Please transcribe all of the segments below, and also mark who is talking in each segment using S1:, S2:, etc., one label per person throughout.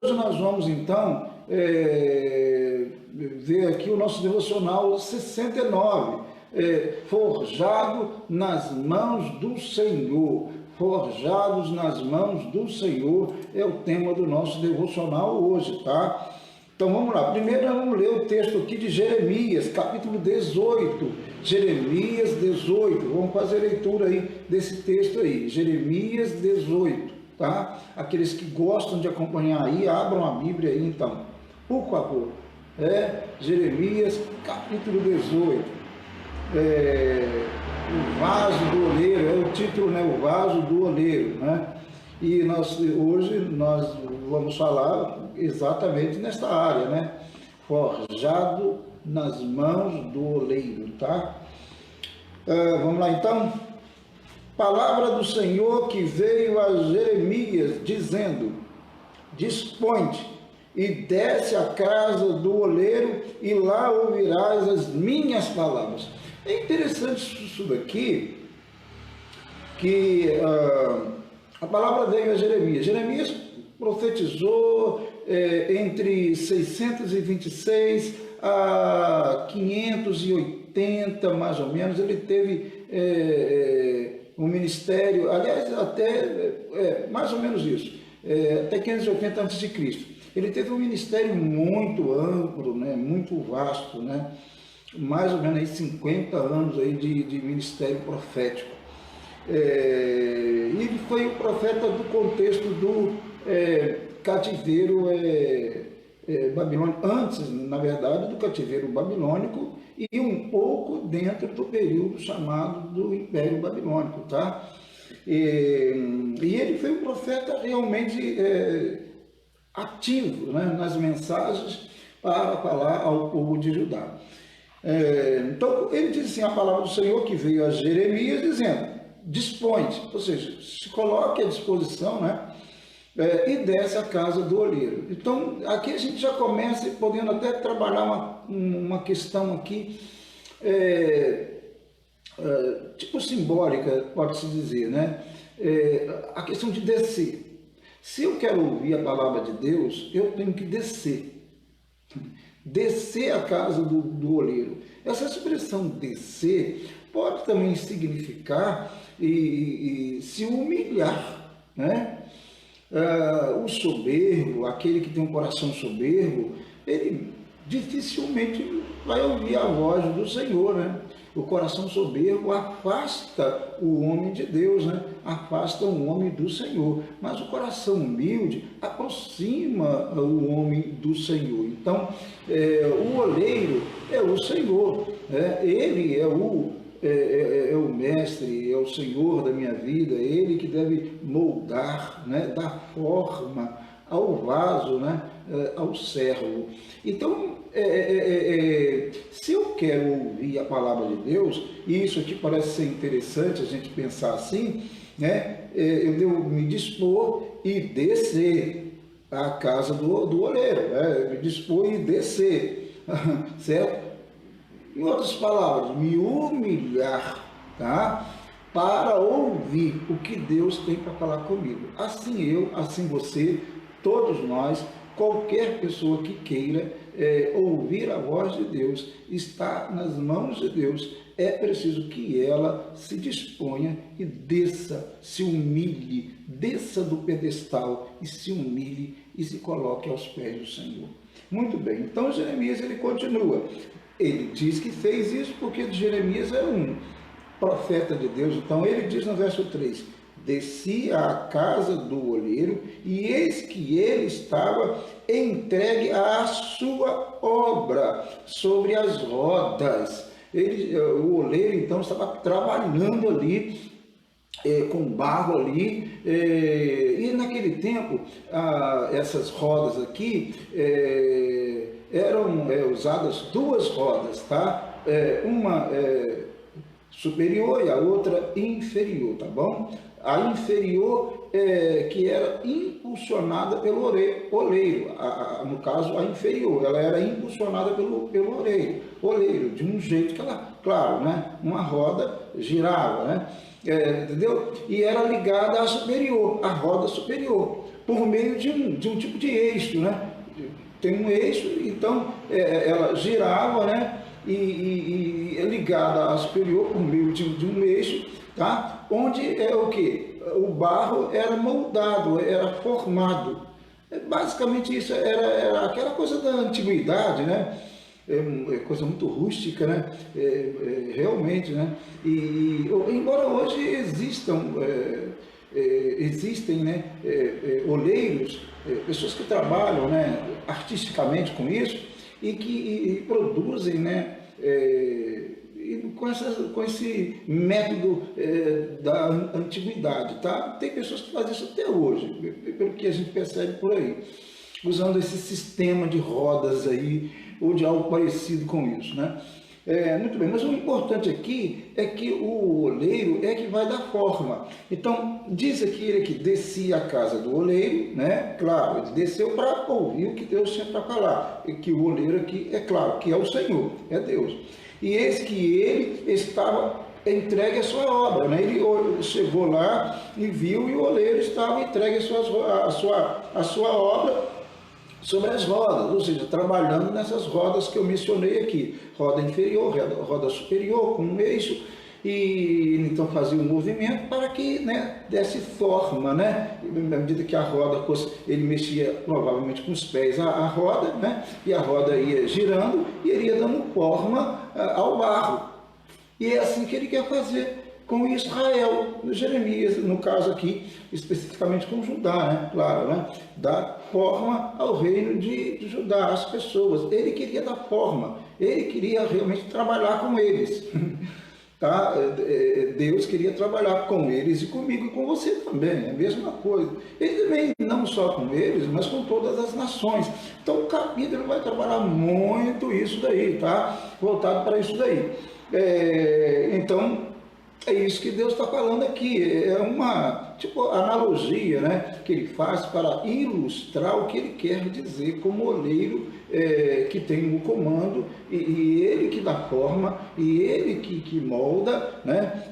S1: Hoje nós vamos então ver aqui o nosso devocional 69, forjado nas mãos do Senhor. Forjados nas mãos do Senhor é o tema do nosso devocional hoje, tá? Então vamos lá, primeiro nós vamos ler o texto aqui de Jeremias, capítulo 18, Jeremias 18, vamos fazer a leitura aí desse texto aí, Jeremias 18, tá? Aqueles que gostam de acompanhar aí, abram a Bíblia aí então, por favor, Jeremias capítulo 18, o vaso do oleiro, é o título, né? O vaso do oleiro, né? E hoje nós vamos falar exatamente nesta área, né? Forjado nas mãos do oleiro, tá? Vamos lá então? Palavra do Senhor que veio a Jeremias, dizendo: dispõe-te e desce à casa do oleiro, e lá ouvirás as minhas palavras. É interessante isso daqui, que a palavra veio a Jeremias. Jeremias profetizou entre 626 a 580, mais ou menos. Ele teve um ministério, aliás, até mais ou menos isso, até 580 a.C. Ele teve um ministério muito amplo, né, muito vasto, né, mais ou menos aí 50 anos aí de ministério profético. Ele foi o profeta do contexto do cativeiro babilônico, antes, na verdade, do cativeiro babilônico, e um pouco dentro do período chamado do Império Babilônico, tá? E ele foi um profeta realmente ativo, né, nas mensagens para falar ao povo de Judá. Então, ele diz assim, a palavra do Senhor que veio a Jeremias, dizendo: dispõe-te, ou seja, se coloque à disposição, né? E desce à casa do oleiro. Então, aqui a gente já começa podendo até trabalhar uma questão aqui, tipo simbólica, pode-se dizer, né? A questão de descer. Se eu quero ouvir a palavra de Deus, eu tenho que descer. Descer à casa do oleiro. Essa expressão descer pode também significar e se humilhar, né? O soberbo, aquele que tem um coração soberbo, ele dificilmente vai ouvir a voz do Senhor, né? O coração soberbo afasta o homem de Deus, né? Afasta o homem do Senhor, mas o coração humilde aproxima o homem do Senhor. Então, o oleiro é o Senhor, né? Ele é o mestre, é o Senhor da minha vida, é Ele que deve moldar, né, dar forma ao vaso, né, ao servo. Então, se eu quero ouvir a palavra de Deus, e isso aqui parece ser interessante a gente pensar assim, né, eu devo me dispor e descer à casa do oleiro, né, me dispor e descer, certo? Em outras palavras, me humilhar, tá? Para ouvir o que Deus tem para falar comigo. Assim eu, assim você, todos nós, qualquer pessoa que queira ouvir a voz de Deus, está nas mãos de Deus. É preciso que ela se disponha e desça, se humilhe, desça do pedestal e se humilhe e se coloque aos pés do Senhor. Muito bem, então Jeremias ele continua. Ele diz que fez isso porque Jeremias era um profeta de Deus. Então ele diz no verso 3, desci à casa do oleiro, e eis que ele estava entregue à sua obra sobre as rodas. O oleiro então estava trabalhando ali, com barro ali, e naquele tempo essas rodas aqui eram usadas duas rodas, tá? Uma superior e a outra inferior, tá bom? A inferior que era impulsionada pelo oleiro, no caso a inferior, ela era impulsionada pelo oleiro, de um jeito que ela, claro, né? Uma roda girava, né? Entendeu? E era ligada à superior, à roda superior. por meio de um tipo de eixo, né? Tem um eixo, então ela girava, né? E é ligada à superior por meio de um eixo, tá? Onde é o que? O barro era moldado, era formado. Basicamente isso era aquela coisa da antiguidade, né? É coisa muito rústica, né? Realmente, né? Embora hoje existem, né? Oleiros, pessoas que trabalham, né? Artisticamente com isso e que produzem, né? Com esse método da antiguidade, tá? Tem pessoas que fazem isso até hoje, pelo que a gente percebe por aí, usando esse sistema de rodas aí, ou de algo parecido com isso, né? Muito bem, mas o importante aqui é que o oleiro é que vai dar forma. Então, diz aqui ele que descia a casa do oleiro, né? Claro, ele desceu para ouvir o que Deus tinha para falar, e que o oleiro aqui, é claro, que é o Senhor, é Deus. E eis que ele estava entregue a sua obra, né? Ele chegou lá e viu, e o oleiro estava entregue a sua obra sobre as rodas, ou seja, trabalhando nessas rodas que eu mencionei aqui, roda inferior, roda superior, com um eixo, e então fazia um movimento para que, né, desse forma, né? À medida que a roda fosse, ele mexia provavelmente com os pés a roda, né? E a roda ia girando e ele ia dando forma ao barro. E é assim que ele quer fazer com Israel, Jeremias, no caso aqui, especificamente com Judá, né? Claro, né? Dar forma ao reino de Judá, às pessoas. Ele queria dar forma, ele queria realmente trabalhar com eles. Tá? Deus queria trabalhar com eles e comigo e com você também, é a mesma coisa. Ele também, não só com eles, mas com todas as nações. Então o capítulo vai trabalhar muito isso daí, tá? Voltado para isso daí. Então, é isso que Deus está falando aqui, é uma analogia, né, que ele faz para ilustrar o que ele quer dizer como oleiro que tem o comando e ele que dá forma e ele que molda, né,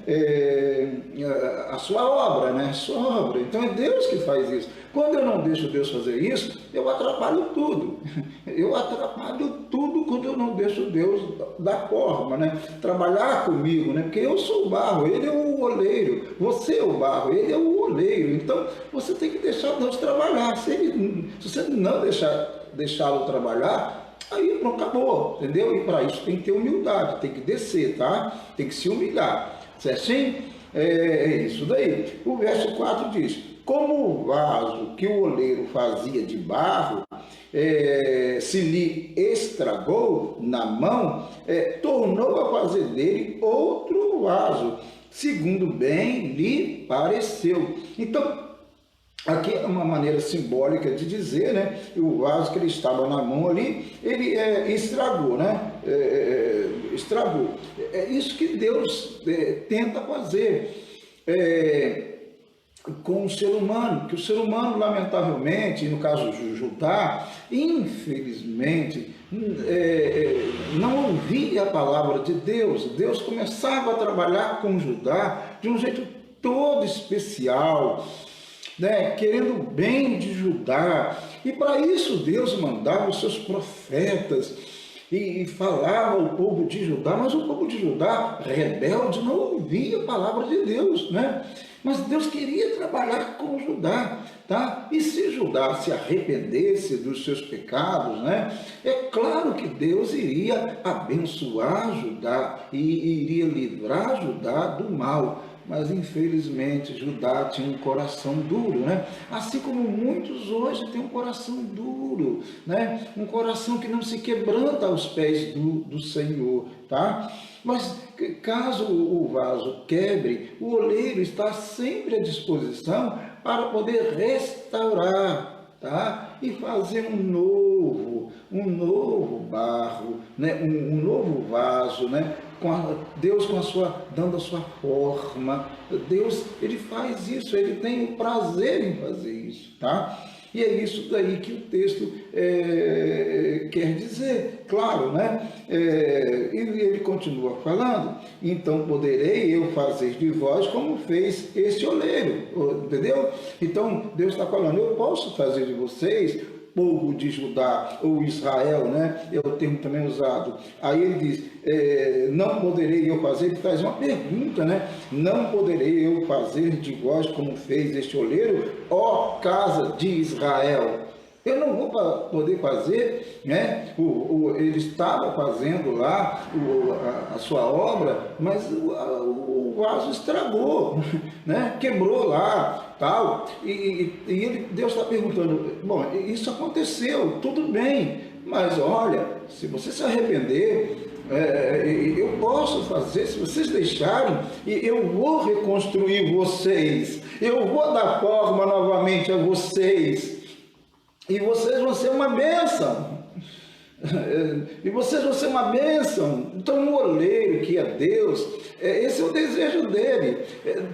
S1: a sua obra, né, a sua obra. Então é Deus que faz isso. Quando eu não deixo Deus fazer isso, eu atrapalho tudo. Eu atrapalho tudo quando eu não deixo Deus dar forma, né? Trabalhar comigo, né? Porque eu sou o barro, ele é o oleiro. Você é o barro, ele é o oleiro. Então, você tem que deixar Deus trabalhar. Se você não deixá-lo trabalhar, aí pronto, acabou, entendeu? E para isso tem que ter humildade, tem que descer, tá? Tem que se humilhar. Certinho? É isso daí. O verso 4 diz: como o vaso que o oleiro fazia de barro se lhe estragou na mão, tornou a fazer dele outro vaso, segundo bem lhe pareceu. Então, aqui é uma maneira simbólica de dizer, né? O vaso que ele estava na mão ali, ele estragou, né? Estragou. É isso que Deus tenta fazer com o ser humano, que o ser humano, lamentavelmente, no caso de Judá, infelizmente, não ouvia a palavra de Deus. Deus começava a trabalhar com Judá de um jeito todo especial, né, querendo o bem de Judá, e para isso Deus mandava os seus profetas e falava ao povo de Judá, mas o povo de Judá, rebelde, não ouvia a palavra de Deus, né? Mas Deus queria trabalhar com Judá, tá? E se Judá se arrependesse dos seus pecados, né? É claro que Deus iria abençoar Judá e iria livrar Judá do mal. Mas infelizmente Judá tinha um coração duro, né? Assim como muitos hoje têm um coração duro, né? Um coração que não se quebranta aos pés do Senhor, tá? Mas caso o vaso quebre, o oleiro está sempre à disposição para poder restaurar, tá? E fazer um novo barro, né? Um novo vaso, né? Deus dando a sua forma. Deus, ele faz isso, ele tem o prazer em fazer isso, tá? E é isso daí que o texto quer dizer, claro, né? E ele continua falando, então poderei eu fazer de vós como fez este oleiro, entendeu? Então Deus está falando, eu posso fazer de vocês povo de Judá, ou Israel, né? É o termo também usado. Aí ele diz, não poderei eu fazer, ele faz uma pergunta, né? Não poderei eu fazer de vós como fez este oleiro, ó casa de Israel. Eu não vou poder fazer, né? Ele estava fazendo lá a sua obra, mas o vaso estragou, né? Quebrou lá, tal. E Deus está perguntando, bom, isso aconteceu, tudo bem, mas olha, se você se arrepender, eu posso fazer, se vocês deixarem, eu vou reconstruir vocês, eu vou dar forma novamente a vocês. E vocês vão ser uma bênção. E vocês vão ser uma bênção. Então, o oleiro, que é Deus, esse é o desejo dele.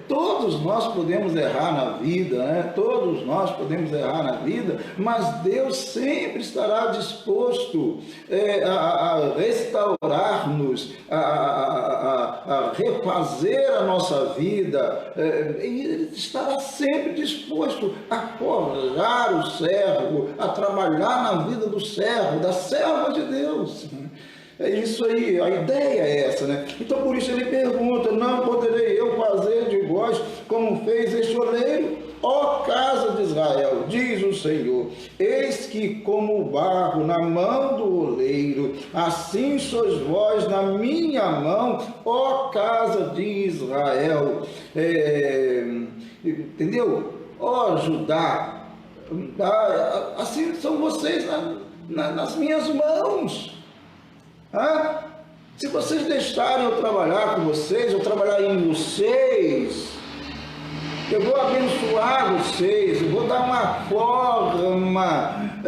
S1: Todos nós podemos errar na vida, né? Todos nós podemos errar na vida, mas Deus sempre estará disposto a restaurar-nos, a refazer a nossa vida. E Ele estará sempre disposto a forjar o servo, a trabalhar na vida do servo, da serva de Deus. É isso aí, a ideia é essa, né? Então por isso ele pergunta, não poderei eu fazer de vós como fez este oleiro, ó casa de Israel, diz o Senhor, eis que como o barro na mão do oleiro, assim sois vós na minha mão, ó casa de Israel. Entendeu? Ó Judá, assim são vocês nas minhas mãos. Se vocês deixarem eu trabalhar com vocês, eu trabalhar em vocês, eu vou abençoar vocês, eu vou dar uma forma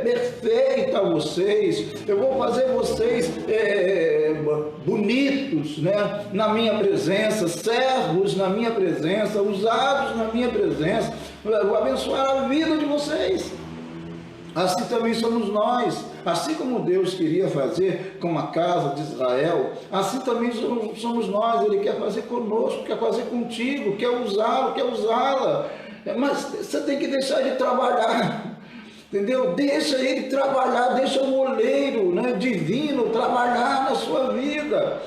S1: perfeita a vocês, eu vou fazer vocês bonitos, né, na minha presença, servos na minha presença, usados na minha presença, eu vou abençoar a vida de vocês. Assim também somos nós, assim como Deus queria fazer com a casa de Israel, assim também somos nós. Ele quer fazer conosco, quer fazer contigo, quer usá-lo, quer usá-la, mas você tem que deixar ele trabalhar, entendeu? Deixa ele trabalhar, deixa o oleiro, né, divino trabalhar na sua vida.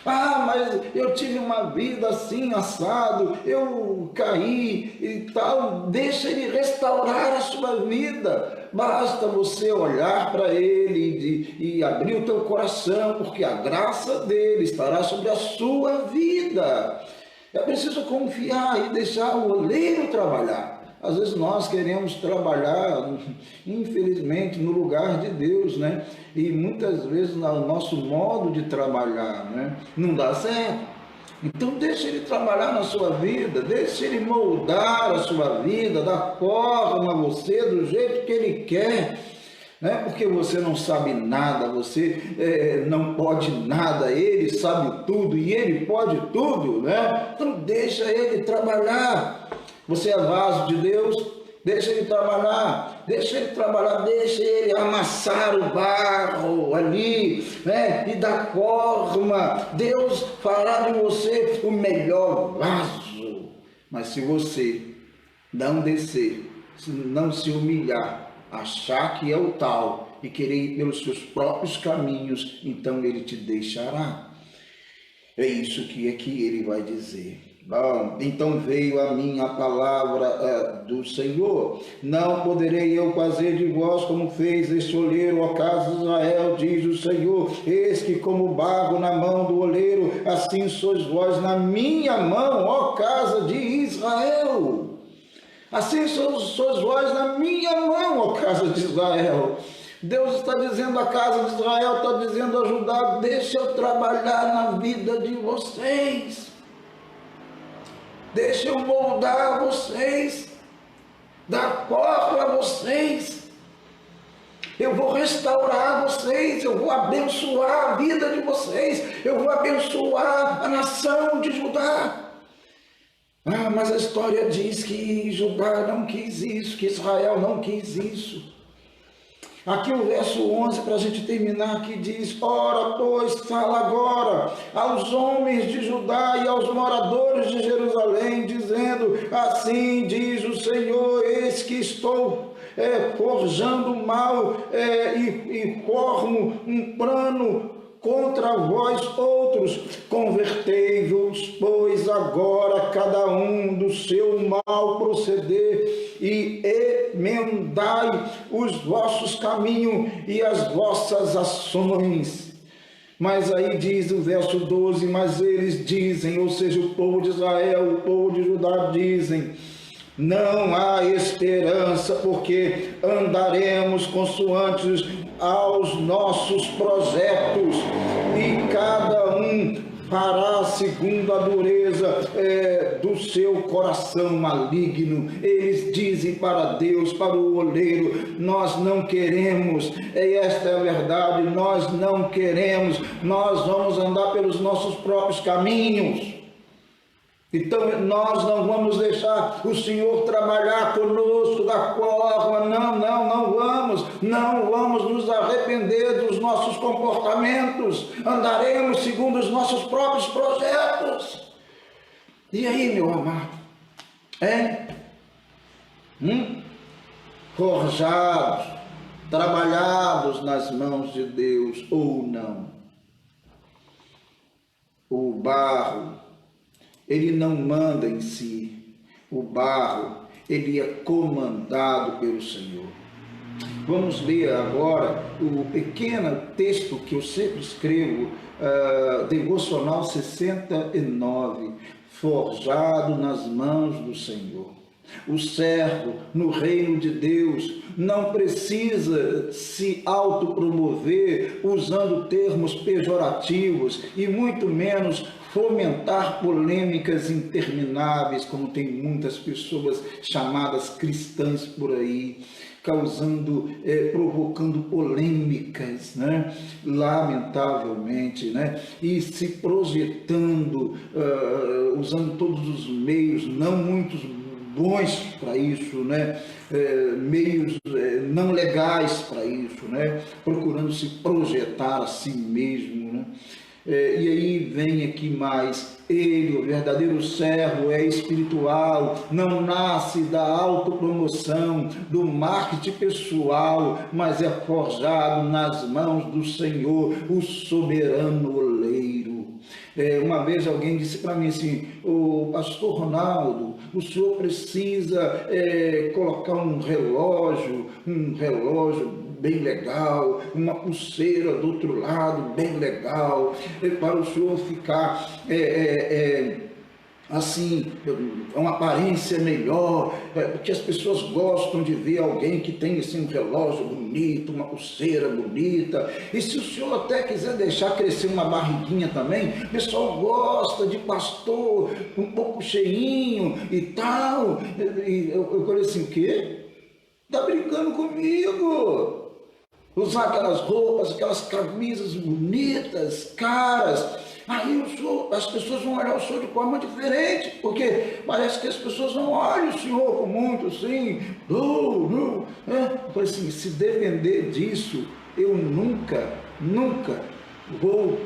S1: Mas eu tive uma vida assim, assado, eu caí e tal. Deixa ele restaurar a sua vida. Basta você olhar para ele e abrir o teu coração, porque a graça dele estará sobre a sua vida. É preciso confiar e deixar o oleiro trabalhar. Às vezes nós queremos trabalhar, infelizmente, no lugar de Deus, né? E muitas vezes o nosso modo de trabalhar, né, não dá certo. Então deixa ele trabalhar na sua vida, deixa ele moldar a sua vida, dar forma a você do jeito que ele quer. Né? Porque você não sabe nada, você não pode nada, ele sabe tudo e ele pode tudo, né? Então deixa ele trabalhar. Você é vaso de Deus, deixa ele trabalhar, deixa ele amassar o barro ali, né? E dar forma. Deus fará de você o melhor vaso. Mas se você não descer, se não se humilhar, achar que é o tal e querer ir pelos seus próprios caminhos, então ele te deixará. É isso que ele vai dizer. Então veio a mim a palavra do Senhor, não poderei eu fazer de vós como fez este oleiro, ó casa de Israel, diz o Senhor, eis que como barro na mão do oleiro, assim sois vós na minha mão, ó casa de Israel. Assim sois vós na minha mão, ó casa de Israel. Deus está dizendo à casa de Israel, está dizendo a Judá, deixa eu trabalhar na vida de vocês. Deixa eu moldar vocês, dar forma a vocês. Eu vou restaurar vocês, eu vou abençoar a vida de vocês, eu vou abençoar a nação de Judá. Ah, mas a história diz que Judá não quis isso, que Israel não quis isso. Aqui o verso 11, para a gente terminar, que diz: ora, pois, fala agora aos homens de Judá e aos moradores de Jerusalém, dizendo: assim diz o Senhor, eis que estou forjando mal e formo um plano contra vós outros. Convertei-vos, pois, agora cada um do seu mau proceder e emendai os vossos caminhos e as vossas ações. Mas aí diz o verso 12, mas eles dizem, ou seja, o povo de Israel, o povo de Judá dizem: não há esperança, porque andaremos consoantes aos nossos projetos, e cada um fará segundo a dureza do seu coração maligno. Eles dizem para Deus, para o oleiro: nós não queremos, esta é a verdade, nós não queremos, nós vamos andar pelos nossos próprios caminhos. Então nós não vamos deixar o Senhor trabalhar conosco da forma, não vamos nos arrepender dos nossos comportamentos, andaremos segundo os nossos próprios projetos. E aí, meu amado? Forjados, trabalhados nas mãos de Deus ou não? O barro, ele não manda em si. O barro, ele é comandado pelo Senhor. Vamos ler agora o pequeno texto que eu sempre escrevo, Devocional 69, forjado nas mãos do Senhor. O servo no reino de Deus não precisa se autopromover usando termos pejorativos e muito menos fomentar polêmicas intermináveis, como tem muitas pessoas chamadas cristãs por aí, causando, provocando polêmicas, né? Lamentavelmente, né? E se projetando, usando todos os meios, não muitos bons para isso, né? Meios não legais para isso, né? Procurando se projetar a si mesmo, né? E aí vem aqui mais: ele, o verdadeiro servo, é espiritual, não nasce da autopromoção, do marketing pessoal, mas é forjado nas mãos do Senhor, o soberano oleiro. Uma vez alguém disse para mim assim: o pastor Ronaldo, o senhor precisa colocar um relógio bem legal, uma pulseira do outro lado bem legal, para o senhor ficar assim, uma aparência melhor, porque as pessoas gostam de ver alguém que tem assim, um relógio bonito, uma pulseira bonita. E se o senhor até quiser deixar crescer uma barriguinha também, o pessoal gosta de pastor um pouco cheinho e tal. E eu falei assim: o quê? Tá brincando comigo? Usar aquelas roupas, aquelas camisas bonitas, caras. Aí as pessoas vão olhar o senhor de forma diferente, porque parece que as pessoas não olham o senhor com muito assim. Eu falei assim: se depender disso, eu nunca vou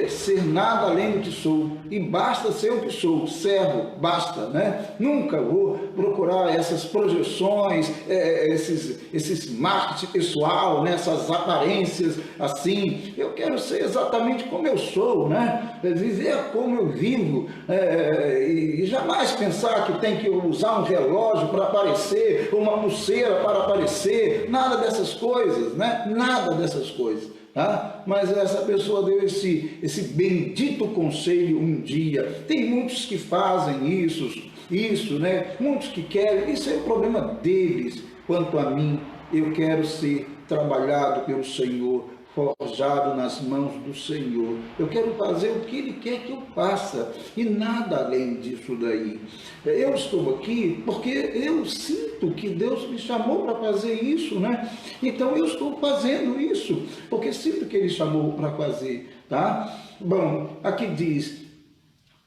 S1: ser nada além do que sou, e basta ser o que sou, servo, basta, né? Nunca vou procurar essas projeções, esses marketing pessoal, né? Essas aparências assim. Eu quero ser exatamente como eu sou, né? Viver como eu vivo, e jamais pensar que tem que usar um relógio para aparecer, ou uma pulseira para aparecer, nada dessas coisas, né? Nada dessas coisas. Tá? Mas essa pessoa deu esse bendito conselho um dia. Tem muitos que fazem isso, né? Muitos que querem, isso é o problema deles. Quanto a mim, eu quero ser trabalhado pelo Senhor, forjado nas mãos do Senhor. Eu quero fazer o que Ele quer que eu faça, e nada além disso daí. Eu estou aqui porque eu sinto que Deus me chamou para fazer isso, né? Então eu estou fazendo isso, porque sinto que Ele chamou para fazer, tá? Bom, aqui diz: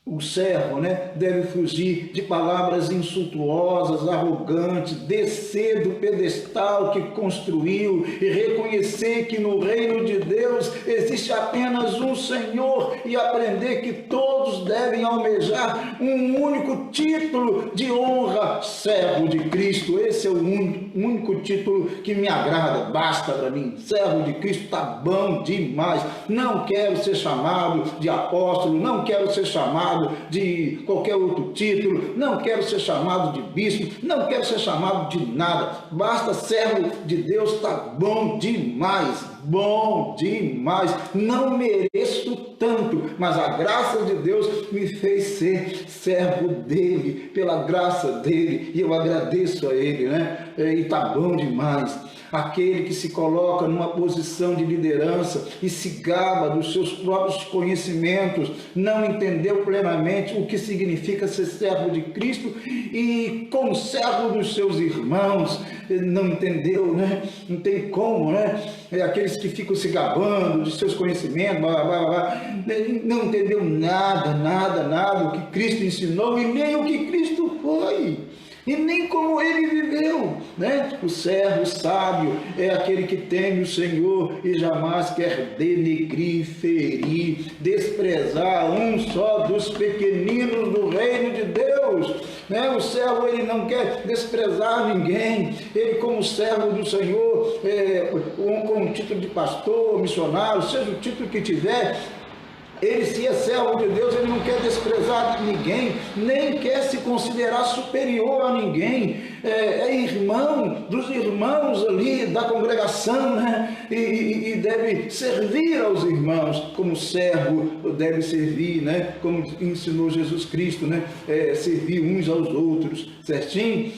S1: O servo, né, deve fugir de palavras insultuosas, arrogantes, descer do pedestal que construiu e reconhecer que no reino de Deus existe apenas um Senhor e aprender que todos devem almejar um único título de honra, servo de Cristo. Esse é o único título que me agrada, basta para mim. Servo de Cristo está bom demais. Não quero ser chamado de apóstolo, não quero ser chamado de qualquer outro título, não quero ser chamado de bispo, não quero ser chamado de nada, basta servo de Deus, está bom demais, não mereço tanto, mas a graça de Deus me fez ser servo dele, pela graça dele, e eu agradeço a ele, né? E está bom demais. Aquele que se coloca numa posição de liderança e se gaba dos seus próprios conhecimentos, não entendeu plenamente o que significa ser servo de Cristo e como servo dos seus irmãos, não entendeu, né? Não tem como, né? Aqueles que ficam se gabando de seus conhecimentos, blá, blá, blá, não entendeu nada o que Cristo ensinou e nem o que Cristo foi. E nem como ele viveu, né? O servo sábio é aquele que teme o Senhor e jamais quer denegrir, ferir, desprezar um só dos pequeninos do reino de Deus, né? O servo, ele não quer desprezar ninguém, ele como servo do Senhor, com o título de pastor, missionário, seja o título que tiver, ele, se é servo de Deus, ele não quer desprezar ninguém, nem quer se considerar superior a ninguém, é irmão dos irmãos ali da congregação, né? E deve servir aos irmãos, como servo deve servir, né? Como ensinou Jesus Cristo, né? Servir uns aos outros, certinho?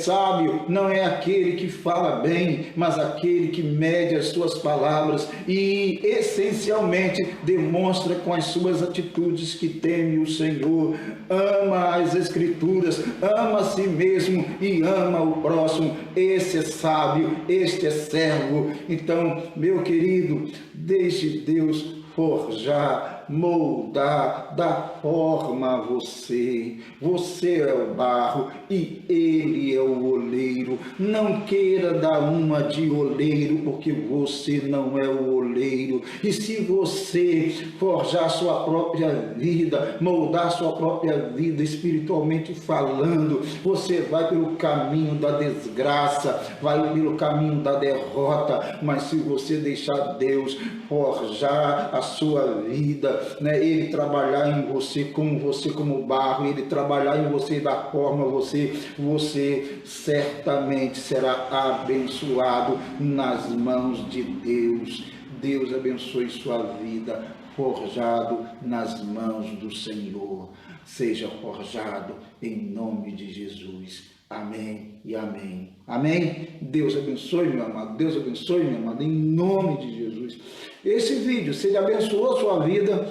S1: Sábio não é aquele que fala bem, mas aquele que mede as suas palavras e essencialmente demonstra com as suas atitudes que teme o Senhor, ama as Escrituras, ama a si mesmo e ama o próximo. Esse é sábio, este é servo. Então, meu querido, deixe Deus forjar, moldar, dar forma a você. Você é o barro e ele é o oleiro. Não queira dar uma de oleiro, porque você não é o oleiro. E se você forjar sua própria vida, moldar sua própria vida espiritualmente falando, você vai pelo caminho da desgraça, vai pelo caminho da derrota. Mas se você deixar Deus forjar a sua vida, né? Ele trabalhar em você como barro, ele trabalhar em você e dar forma a você, você certamente será abençoado nas mãos de Deus. Deus abençoe sua vida, forjado nas mãos do Senhor. Seja forjado em nome de Jesus. Amém e amém. Amém? Deus abençoe, meu amado. Deus abençoe, meu amado, em nome de Jesus. Esse vídeo, se ele abençoou a sua vida,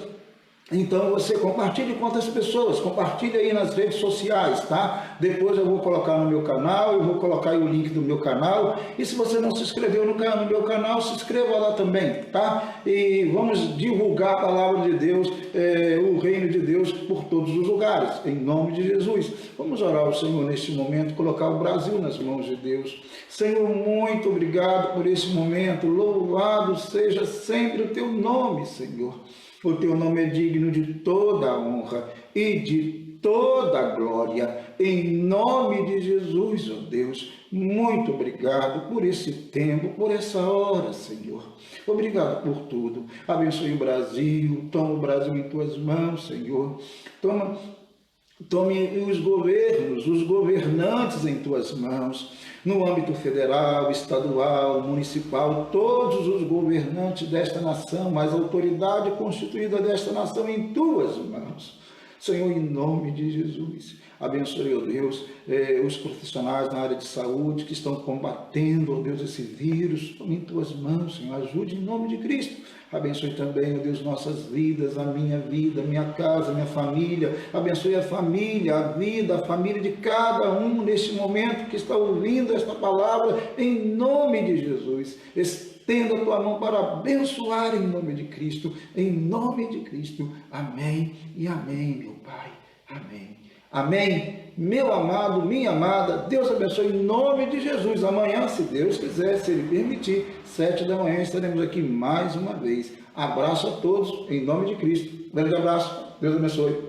S1: então você compartilhe com outras pessoas, compartilhe aí nas redes sociais, tá? Depois eu vou colocar no meu canal, eu vou colocar aí o link do meu canal. E se você não se inscreveu no meu canal, se inscreva lá também, tá? E vamos divulgar a palavra de Deus, o reino de Deus por todos os lugares, em nome de Jesus. Vamos orar ao Senhor neste momento, colocar o Brasil nas mãos de Deus. Senhor, muito obrigado por esse momento, louvado seja sempre o teu nome, Senhor. O teu nome é digno de toda a honra e de toda a glória. Em nome de Jesus, ó Deus, muito obrigado por esse tempo, por essa hora, Senhor. Obrigado por tudo. Abençoe o Brasil, toma o Brasil em tuas mãos, Senhor. Tome os governos, os governantes em tuas mãos, no âmbito federal, estadual, municipal, todos os governantes desta nação, mas a autoridade constituída desta nação em tuas mãos. Senhor, em nome de Jesus, Abençoe, ó Deus, os profissionais na área de saúde que estão combatendo, ó Deus, esse vírus. Tome em tuas mãos, Senhor, ajude em nome de Cristo. Abençoe também, ó Deus, nossas vidas, a minha casa, minha família. Abençoe a família, a vida, a família de cada um neste momento que está ouvindo esta palavra, em nome de Jesus. Estenda a tua mão para abençoar em nome de Cristo, em nome de Cristo. Amém e amém, meu Pai. Amém. Amém. Meu amado, minha amada, Deus abençoe em nome de Jesus. Amanhã, se Deus quiser, se Ele permitir, 7 da manhã, estaremos aqui mais uma vez. Abraço a todos, em nome de Cristo. Grande abraço. Deus abençoe.